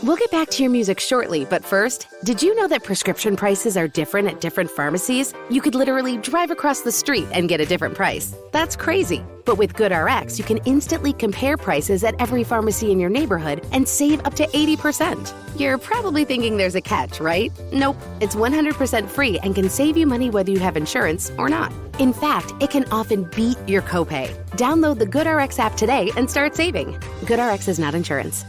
We'll get back to your music shortly, but first, did you know that prescription prices are different at different pharmacies? You could literally drive across the street and get a different price. That's crazy. But with GoodRx, you can instantly compare prices at every pharmacy in your neighborhood and save up to 80%. You're probably thinking there's a catch, right? Nope. It's 100% free and can save you money whether you have insurance or not. In fact, it can often beat your copay. Download the GoodRx app today and start saving. GoodRx is not insurance.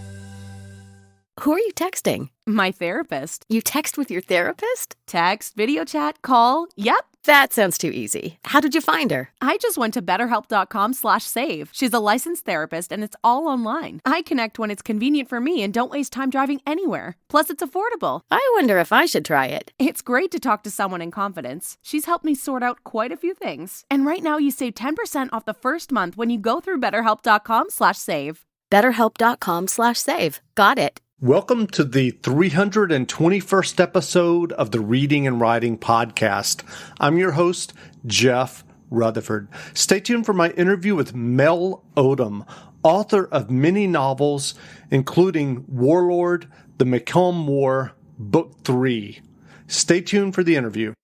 Who are you texting? My therapist. You text with your therapist? Text, video chat, call. Yep. That sounds too easy. How did you find her? I just went to BetterHelp.com/save. She's a licensed therapist and it's all online. I connect when it's convenient for me and don't waste time driving anywhere. Plus, it's affordable. I wonder if I should try it. It's great to talk to someone in confidence. She's helped me sort out quite a few things. And right now you save 10% off the first month when you go through BetterHelp.com/save. BetterHelp.com/save. Got it. Welcome to the 321st episode of the Reading and Writing Podcast. I'm your host, Jeff Rutherford. Stay tuned for my interview with Mel Odom, author of many novels, including Warlord, The Macomb War, Book 3. Stay tuned for the interview.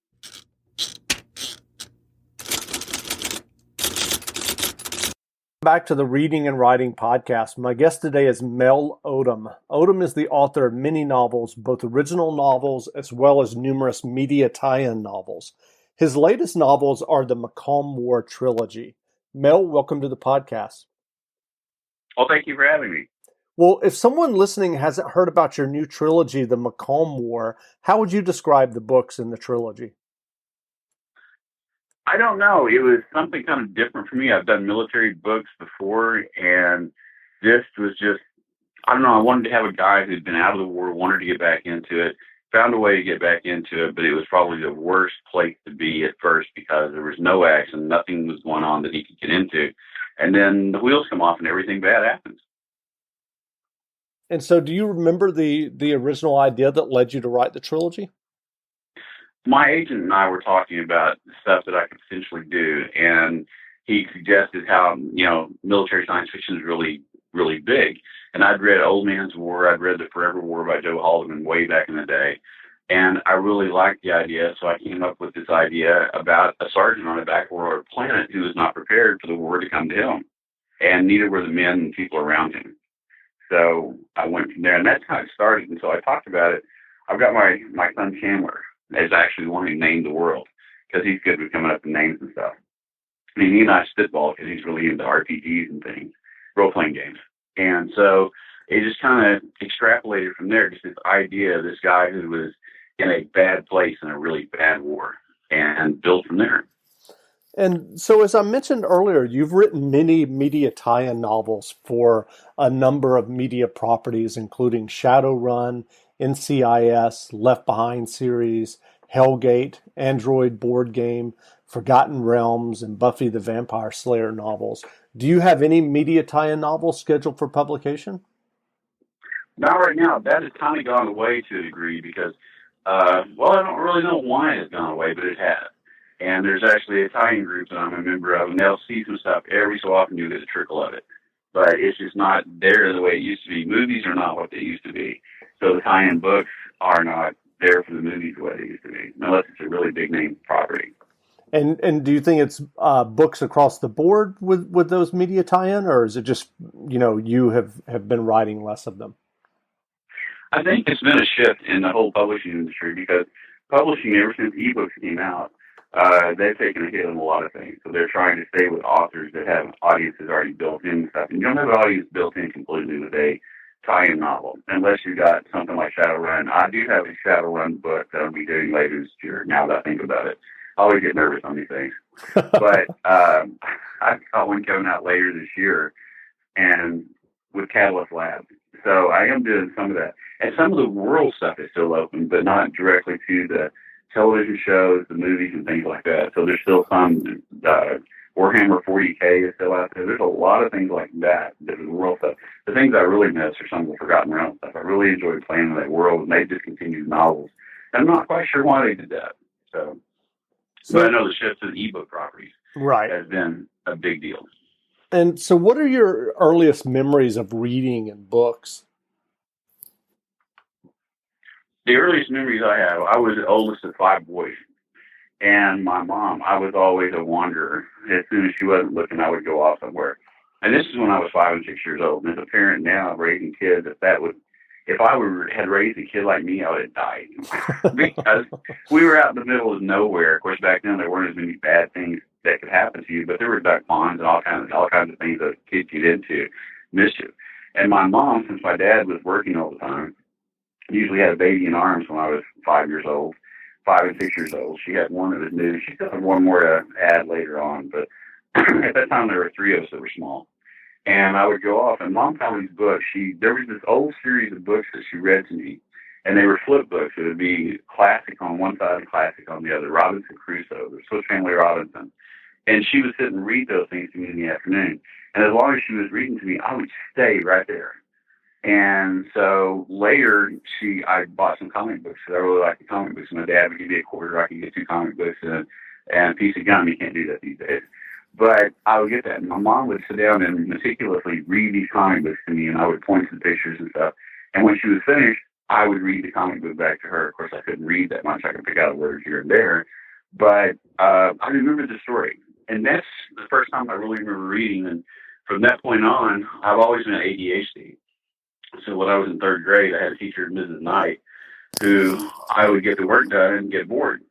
Back to the Reading and Writing Podcast. My guest today is Mel Odom. Odom is the author of many novels, both original novels as well as numerous media tie-in novels. His latest novels are the Macomb War trilogy. Mel, welcome to the podcast. Well, thank you for having me. Well, if someone listening hasn't heard about your new trilogy, the Macomb War, how would you describe the books in the trilogy? I don't know. It was something kind of different for me. I've done military books before, and this was just, I don't know, I wanted to have a guy who'd been out of the war, wanted to get back into it, found a way to get back into it, but it was probably the worst place to be at first because there was no action, nothing was going on that he could get into. And then the wheels come off and everything bad happens. And so do you remember the original idea that led you to write the trilogy? My agent and I were talking about stuff that I could potentially do, and he suggested how, military science fiction is really, really big. And I'd read Old Man's War, I'd read The Forever War by Joe Haldeman way back in the day, and I really liked the idea, so I came up with this idea about a sergeant on a backwater planet who was not prepared for the war to come to him, and neither were the men and people around him. So I went from there, and that's how it started, and so I talked about it. I've got my son Chandler is actually the one who named the world, because he's good with coming up with names and stuff. I mean, he and I spitball because he's really into RPGs and things, role-playing games. And so it just kind of extrapolated from there, just this idea of this guy who was in a bad place in a really bad war, and built from there. And so, as I mentioned earlier, you've written many media tie-in novels for a number of media properties, including Shadowrun, NCIS, Left Behind series, Hellgate, Android board game, Forgotten Realms, and Buffy the Vampire Slayer novels. Do you have any media tie-in novels scheduled for publication? Not right now. That has kind of gone away to a degree because, I don't really know why it's gone away, but it has. And there's actually a tie-in group that I'm a member of, and they'll see some stuff every so often. You get a trickle of it. But it's just not there the way it used to be. Movies are not what they used to be. So the tie-in books are not there for the movies the way they used to be, unless it's a really big name property. And do you think it's books across the board with those media tie-in, or is it just, you have been writing less of them? I think it's been a shift in the whole publishing industry because publishing, ever since ebooks came out, they've taken a hit on a lot of things. So they're trying to stay with authors that have audiences already built in and stuff. And you don't have an audience built in completely with a tie-in novel, unless you got something like Shadowrun. I do have a Shadowrun book that I'll be doing later this year, now that I think about it. I always get nervous on these things. But I've got one coming out later this year and with Catalyst Labs. So I am doing some of that. And some of the world stuff is still open, but not directly to the television shows, the movies, and things like that. So there's still some Warhammer 40K is still out there. There's a lot of things like that that is world stuff. The things I really miss are some of the Forgotten Realms stuff. I really enjoyed playing in that world, and they discontinued novels. And I'm not quite sure why they did that. So but I know the shift to the ebook properties has been a big deal. And so what are your earliest memories of reading and books? The earliest memories I have, I was the oldest of 5 boys. And my mom, I was always a wanderer. As soon as she wasn't looking, I would go off somewhere. And this is when I was 5 and 6 years old. And as a parent now, raising kids, if I had raised a kid like me, I would have died because we were out in the middle of nowhere. Of course, back then there weren't as many bad things that could happen to you, but there were duck ponds and all kinds of things that kids get into, mischief. And my mom, since my dad was working all the time, usually had a baby in arms when I was 5 years old. 5 and 6 years old. She had one that was new. She still had one more to add later on, but at that time there were 3 of us that were small. And I would go off, and Mom found these books. There was this old series of books that she read to me, and they were flip books. It would be classic on one side and classic on the other. Robinson Crusoe, the Swiss Family Robinson. And she would sit and read those things to me in the afternoon. And as long as she was reading to me, I would stay right there. And so later, I bought some comic books because I really liked the comic books. My dad would give me a quarter, I could get 2 comic books and a piece of gum. You can't do that these days. But I would get that. And my mom would sit down and meticulously read these comic books to me, and I would point to the pictures and stuff. And when she was finished, I would read the comic book back to her. Of course, I couldn't read that much. I could pick out words here and there. But I remember the story. And that's the first time I really remember reading. And from that point on, I've always been ADHD. So when I was in 3rd grade, I had a teacher, Mrs. Knight, who I would get the work done and get bored.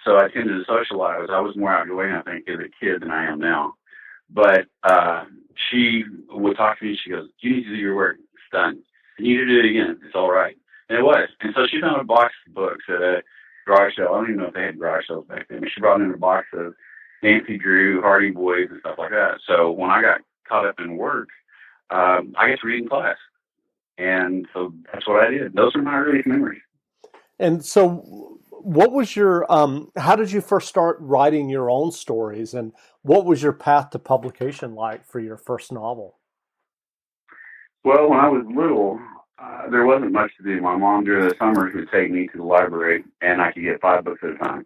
So I tended to socialize. I was more outgoing, I think, as a kid than I am now. But she would talk to me. She goes, "You need to do your work. It's done. You need to do it again. It's all right." And it was. And so she found a box of books at a garage sale. I don't even know if they had garage sales back then. But she brought in a box of Nancy Drew, Hardy Boys, and stuff like that. So when I got caught up in work, I get to read in class. And so that's what I did. Those are my earliest memories. And so what was your, how did you first start writing your own stories, and what was your path to publication like for your first novel? Well, when I was little, there wasn't much to do. My mom during the summers would take me to the library, and I could get 5 books at a time.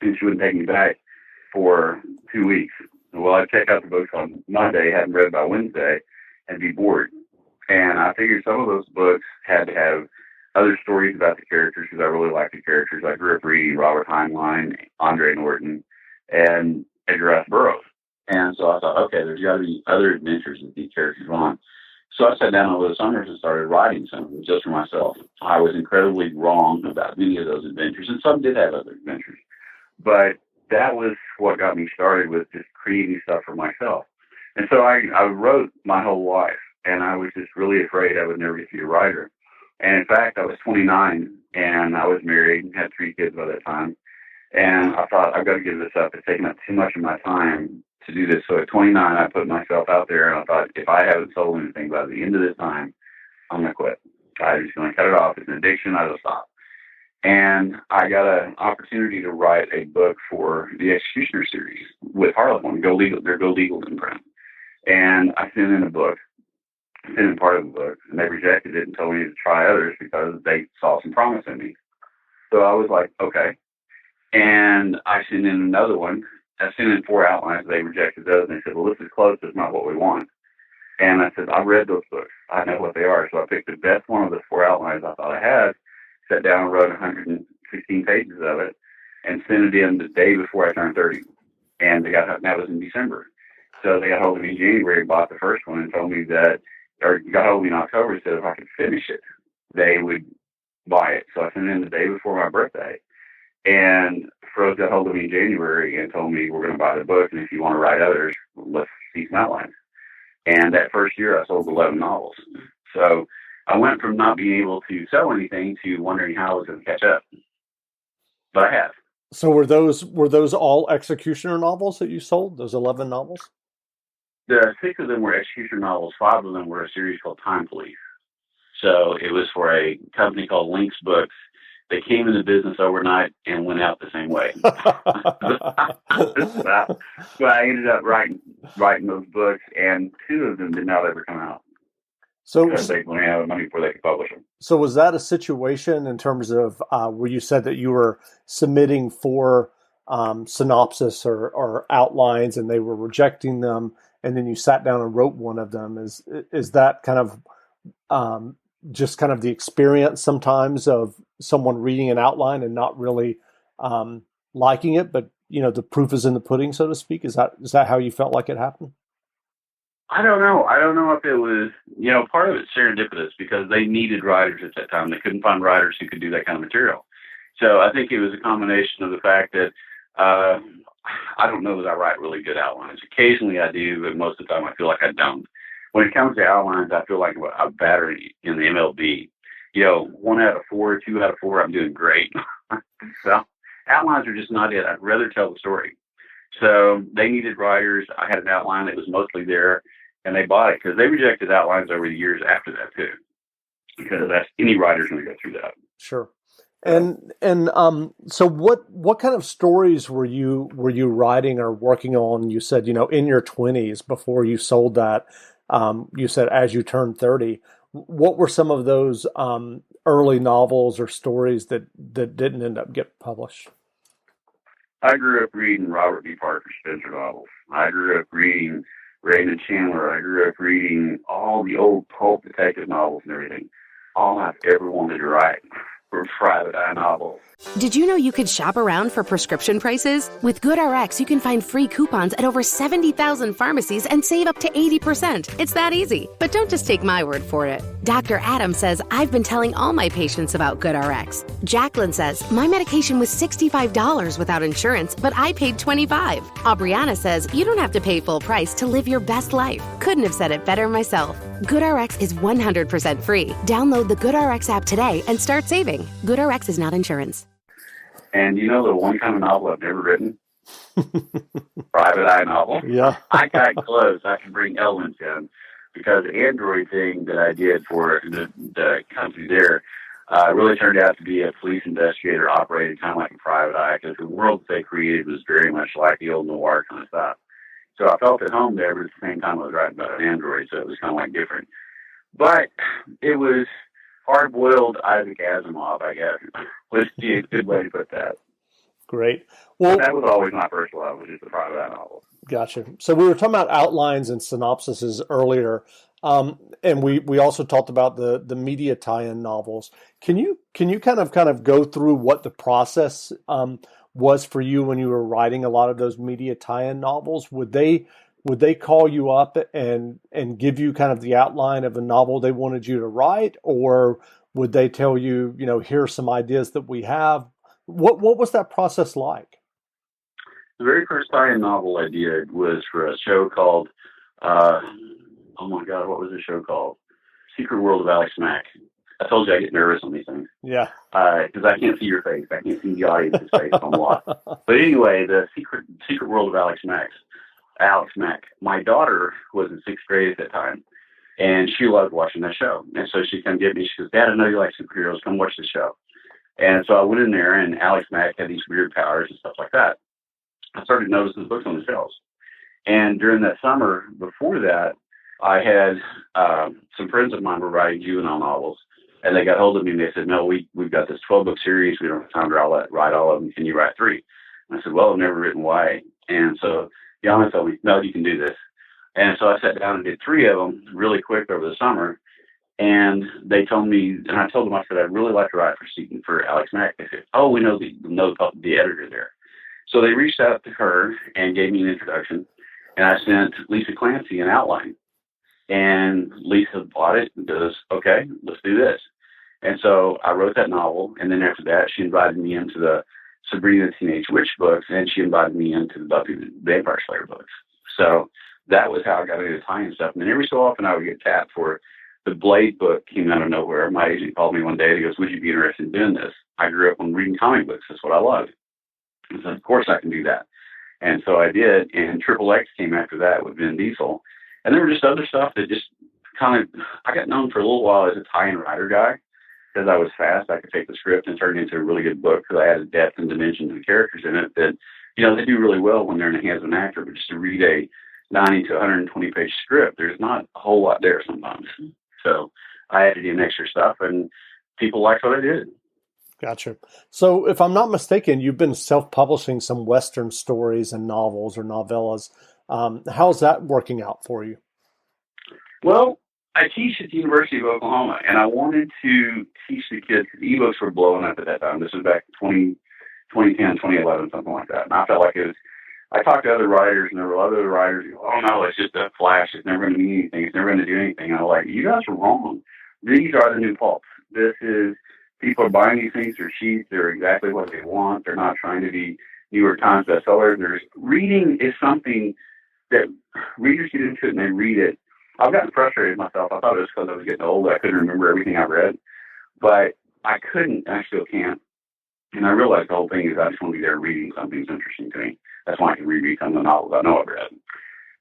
And she wouldn't take me back for 2 weeks. Well, I'd check out the books on Monday, hadn't read by Wednesday, and be bored. And I figured some of those books had to have other stories about the characters because I really liked the characters. I grew up reading Robert Heinlein, Andre Norton, and Edgar Rice Burroughs. And so I thought, okay, there's got to be other adventures that these characters want. So I sat down over the summers and started writing some of them just for myself. I was incredibly wrong about many of those adventures, and some did have other adventures. But that was what got me started with just creating stuff for myself. And so I wrote my whole life. And I was just really afraid I would never get to be a writer. And in fact, I was 29 and I was married and had 3 kids by that time. And I thought, I've got to give this up. It's taking up too much of my time to do this. So at 29, I put myself out there and I thought, if I haven't sold anything by the end of this time, I'm going to quit. I'm just going to cut it off. It's an addiction. I just stop. And I got an opportunity to write a book for the Executioner series with Harlequin, Go Legal. They're Go Legal in print. And I sent in a book. In part of the book, and they rejected it and told me to try others because they saw some promise in me. So I was like, okay. And I sent in another one. I sent in 4 outlines. They rejected those, and they said, well, this is close. It's not what we want. And I said, I've read those books. I know what they are. So I picked the best one of the 4 outlines I thought I had, sat down and wrote 116 pages of it, and sent it in the day before I turned 30. And that was in December. So they got hold of me in January, bought the first one, and told me that, or got hold of me in October and said if I could finish it, they would buy it. So I sent it in the day before my birthday. And Froze got hold of me in January and told me we're going to buy the book, and if you want to write others, let's see some outlines. And that first year I sold 11 novels. So I went from not being able to sell anything to wondering how I was going to catch up. But I have. So were those all Executioner novels that you sold, those 11 novels? The 6 of them were Executioner novels. 5 of them were a series called Time Police. So it was for a company called Lynx Books. They came into business overnight and went out the same way. So I ended up writing those books, and 2 of them did not ever come out. So because they went out of money before they could publish them. So was that a situation in terms of where you said that you were submitting for synopsis or outlines and they were rejecting them, and then you sat down and wrote one of them? Is that kind of just kind of the experience sometimes of someone reading an outline and not really liking it, but the proof is in the pudding, so to speak? Is that how you felt like it happened? I don't know. I don't know if it was, part of it's serendipitous because they needed writers at that time. They couldn't find writers who could do that kind of material. So I think it was a combination of the fact that I don't know that I write really good outlines. Occasionally I do, but most of the time I feel like I don't. When it comes to outlines, I feel like a battery in the MLB. 1 out of 4, 2 out of 4, I'm doing great. So outlines are just not it. I'd rather tell the story. So they needed writers. I had an outline that was mostly there, and they bought it because they rejected outlines over the years after that too. Because that's any writer's going to go through that. Sure. And so what kind of stories were you writing or working on? You said, in your 20s before you sold that, you said as you turned 30, what were some of those early novels or stories that didn't end up getting published? I grew up reading Robert B. Parker Spencer novels. I grew up reading Raymond Chandler. I grew up reading all the old pulp detective novels and everything. All I've ever wanted to write were private eye novels. Did you know you could shop around for prescription prices? With GoodRx, you can find free coupons at over 70,000 pharmacies and save up to 80%. It's that easy. But don't just take my word for it. Dr. Adam says, I've been telling all my patients about GoodRx. Jacqueline says, my medication was $65 without insurance, but I paid $25. Aubriana says, you don't have to pay full price to live your best life. Couldn't have said it better myself. GoodRx is 100% free. Download the GoodRx app today and start saving. GoodRx is not insurance. And the one kind of novel I've never written? Private eye novel. Yeah. I got close. I can bring elements in because the Android thing that I did for the company there really turned out to be a police investigator operated kind of like a private eye because the world that they created was very much like the old noir kind of stuff. So I felt at home there, but at the same time I was writing about an android, so it was kind of like different. But it was hard-boiled Isaac Asimov, I guess, was a good way to put that. Great. Well, but that was always my first love, was just the private eye novel. Gotcha. So we were talking about outlines and synopsises earlier, and we also talked about the media tie-in novels. Can you kind of go through what the process was for you when you were writing a lot of those media tie-in novels? Would they call you up and give you kind of the outline of a novel they wanted you to write, or would they tell you, here are some ideas that we have? What was that process like? The very first tie-in novel I did was for a show called, oh my God, what was the show called? Secret World of Alex Mack. I told you I get nervous on these things. Yeah. Because I can't see your face. I can't see the audience's face on lot. But anyway, the Secret World of Alex Mack. My daughter was in 6th grade at that time, and she loved watching that show. And so she come get me. She goes, Dad, I know you like superheroes. Come watch the show. And so I went in there, and Alex Mack had these weird powers and stuff like that. I started noticing the books on the shelves. And during that summer before that, I had some friends of mine were writing juvenile novels. And they got hold of me and they said, no, we've got this 12-book series. We don't have time to write all of them. Can you write 3? And I said, well, I've never written YA. And so Yana told me, no, you can do this. And so I sat down and did 3 of them really quick over the summer. And they told me, and I told them, I said, I'd really like to write for Alex Mack. They said, oh, we know the editor there. So they reached out to her and gave me an introduction. And I sent Lisa Clancy an outline. And Lisa bought it and goes, okay, let's do this. And so I wrote that novel. And then after that, she invited me into the Sabrina the Teenage Witch books, and she invited me into the Buffy the Vampire Slayer books. So that was how I got into tie-in stuff. And then every so often I would get tapped for the Blade book. Came out of nowhere. My agent called me one day and he goes, would you be interested in doing this? I grew up on reading comic books. That's what I loved. I said, of course I can do that. And so I did. And XXX came after that with Vin Diesel. And there were just other stuff that just kind of, I got known for a little while as a tie-in writer guy because I was fast. I could take the script and turn it into a really good book because I added depth and dimension to the characters in it that, they do really well when they're in the hands of an actor. But just to read a 90 to 120 page script, there's not a whole lot there sometimes. So I added in extra stuff and people liked what I did. Gotcha. So if I'm not mistaken, you've been self-publishing some Western stories and novels or novellas. How's that working out for you? Well, I teach at the University of Oklahoma, and I wanted to teach the kids, because ebooks were blowing up at that time. This was back in 2010, 2011, something like that. And I felt like it was, I talked to other writers, and there were other writers who, oh no, it's just a flash. It's never going to mean anything. It's never going to do anything. And I was like, you guys are wrong. These are the new pulps. This is, people are buying these things. They're cheap. They're exactly what they want. They're not trying to be New York Times bestsellers. Reading is something that readers get into it and they read it. I've gotten frustrated myself. I thought it was because I was getting old. I couldn't remember everything I read, but I couldn't, and I still can't. And I realized the whole thing is I just want to be there reading something that's interesting to me. That's why I can reread some of the novels I know I've read.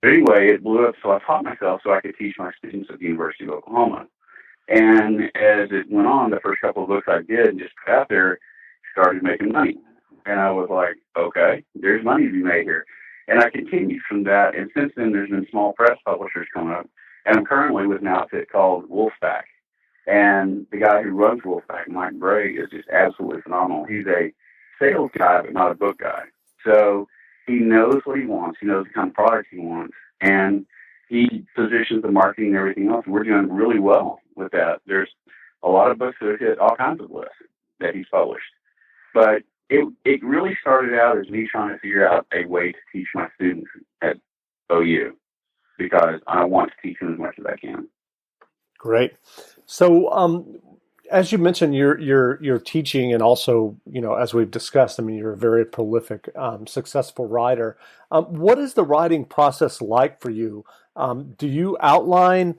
But anyway, it blew up, so I taught myself so I could teach my students at the University of Oklahoma. And as it went on, the first couple of books I did and just put out there started making money. And I was like, okay, there's money to be made here. And I continued from that. And since then, there's been small press publishers coming up. And I'm currently with an outfit called Wolfpack. And the guy who runs Wolfpack, Mike Bray, is just absolutely phenomenal. He's a sales guy, but not a book guy. So he knows what he wants. He knows the kind of product he wants. And he positions the marketing and everything else. And we're doing really well with that. There's a lot of books that have hit all kinds of lists that he's published. But it really started out as me trying to figure out a way to teach my students at OU, because I want to teach them as much as I can. Great. So, as you mentioned, you're teaching, and also, as we've discussed, I mean, you're a very prolific, successful writer. What is the writing process like for you? Do you outline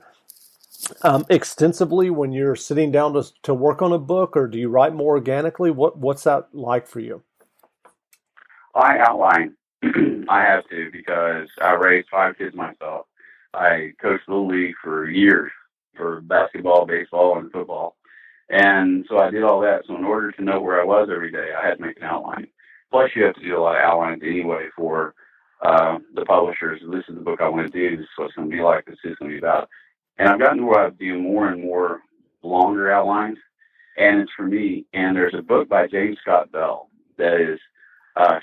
extensively when you're sitting down to work on a book, or do you write more organically? What's that like for you? I outline. I have to, because I raised 5 kids myself. I coached Little League for years for basketball, baseball, and football. And so I did all that. So in order to know where I was every day, I had to make an outline. Plus, you have to do a lot of outlines anyway for the publishers. This is the book I want to do. This is what it's going to be like. This is going to be about. And I've gotten to where I do more and more longer outlines, and it's for me. And there's a book by James Scott Bell that is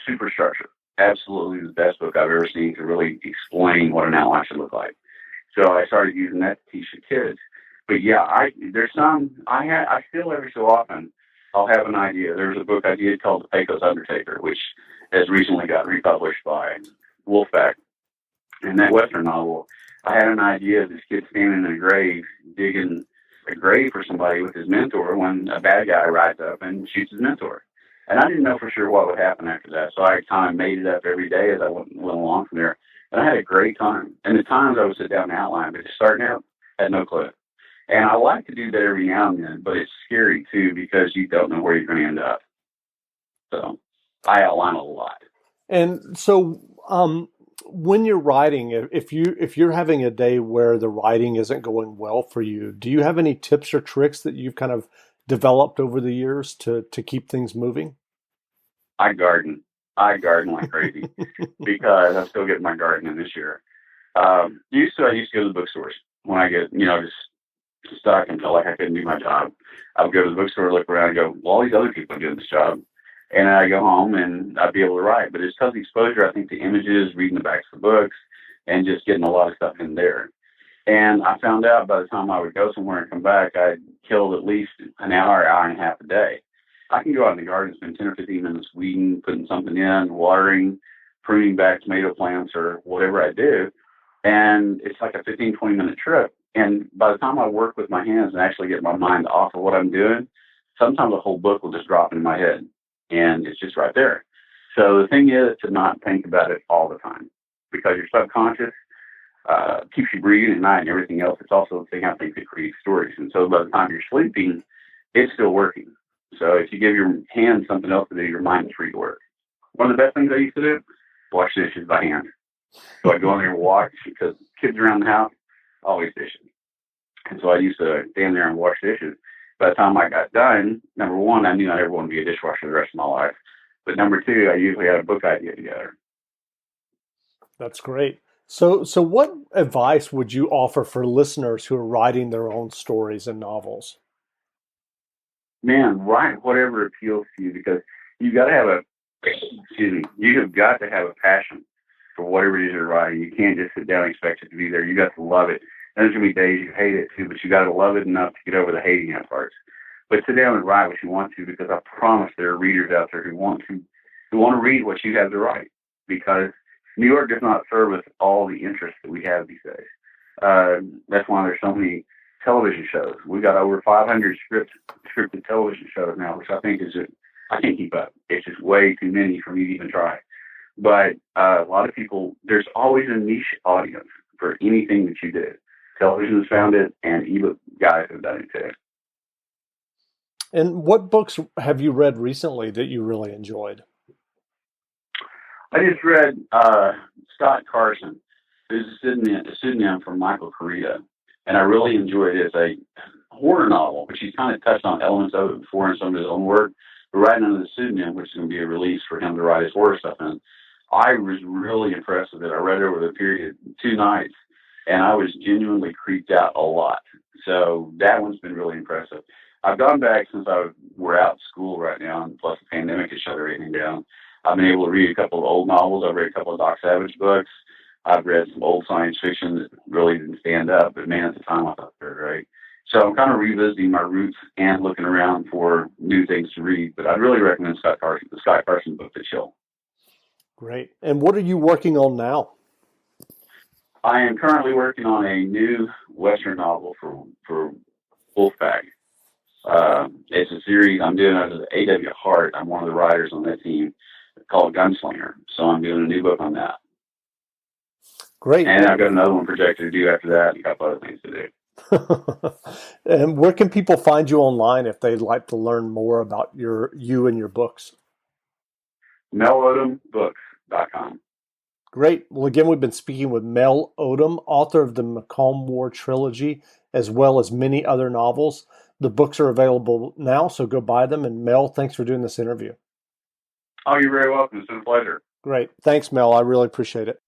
super structured. Absolutely the best book I've ever seen to really explain what an outline should look like. So I started using that to teach the kids. But yeah, I still every so often I'll have an idea. There was a book I did called The Pecos Undertaker, which has recently got republished by Wolfpack. And that Western novel, I had an idea of this kid standing in a grave, digging a grave for somebody with his mentor, when a bad guy rides up and shoots his mentor. And I didn't know for sure what would happen after that. So I kind of made it up every day as I went along from there. And I had a great time. And the times I would sit down and outline, but just starting out, had no clue. And I like to do that every now and then, but it's scary too, because you don't know where you're going to end up. So I outline a lot. And so when you're writing, if you're having a day where the writing isn't going well for you, do you have any tips or tricks that you've kind of developed over the years to keep things moving? I garden like crazy because I'm still getting my garden in this year. I used to go to the bookstores when I get, just stuck and felt like I couldn't do my job. I would go to the bookstore, look around and go, well, all these other people are doing this job. And I go home and I'd be able to write. But it's because of the exposure, I think, to images, reading the backs of the books, and just getting a lot of stuff in there. And I found out by the time I would go somewhere and come back, I'd killed at least an hour and a half a day. I can go out in the garden and spend 10 or 15 minutes weeding, putting something in, watering, pruning back tomato plants or whatever I do. And it's like a 15, 20-minute trip. And by the time I work with my hands and actually get my mind off of what I'm doing, sometimes a whole book will just drop into my head. And it's just right there. So the thing is to not think about it all the time, because your subconscious keeps you breathing at night and everything else. It's also the thing I think that creates stories. And so by the time you're sleeping, it's still working. So if you give your hand something else to do, your mind is free to work. One of the best things I used to do, wash dishes by hand. So I'd go in there and watch, because kids around the house, always dishes. And so I used to stand there and wash dishes. By the time I got done, number one, I knew I never wanted to be a dishwasher the rest of my life. But number two, I usually had a book idea together. That's great. So what advice would you offer for listeners who are writing their own stories and novels? Man, write whatever appeals to you, because you have got to have a passion for whatever it is you're writing. You can't just sit down and expect it to be there. You got to love it. There's going to be days you hate it too, but you got to love it enough to get over the hating that part. But sit down and write what you want to, because I promise there are readers out there who want to read what you have to write, because New York does not service all the interests that we have these days. That's why there's so many television shows. We've got over 500 scripted television shows now, which I think is just, I can't keep up. It's just way too many for me to even try. But a lot of people, there's always a niche audience for anything that you do. Television has found it, and ebook guys have done it too. And what books have you read recently that you really enjoyed? I just read Scott Carson, who's a pseudonym for Michael Corita, and I really enjoyed it as a horror novel, which he's kind of touched on elements of it before in some of his own work, but writing under the pseudonym, which is going to be a release for him to write his horror stuff in. I was really impressed with it. I read it over the period of 2 nights, and I was genuinely creeped out a lot. So that one's been really impressive. I've gone back since we're out of school right now, and plus the pandemic has shut everything down. I've been able to read a couple of old novels. I've read a couple of Doc Savage books. I've read some old science fiction that really didn't stand up, but man, at the time I thought they were great. So I'm kind of revisiting my roots and looking around for new things to read. But I'd really recommend the Scott Carson book, The Chill. Great. And what are you working on now? I am currently working on a new Western novel for Wolfpack. It's a series I'm doing under the A.W. Hart. I'm one of the writers on that team, called Gunslinger. So I'm doing a new book on that. Great. And I've got another one projected to do after that, and a couple other things to do. And where can people find you online if they'd like to learn more about you and your books? MelOdomBooks.com. Great. Well, again, we've been speaking with Mel Odom, author of the Macomb War trilogy, as well as many other novels. The books are available now, so go buy them. And Mel, thanks for doing this interview. Oh, you're very welcome. It's been a pleasure. Great. Thanks, Mel. I really appreciate it.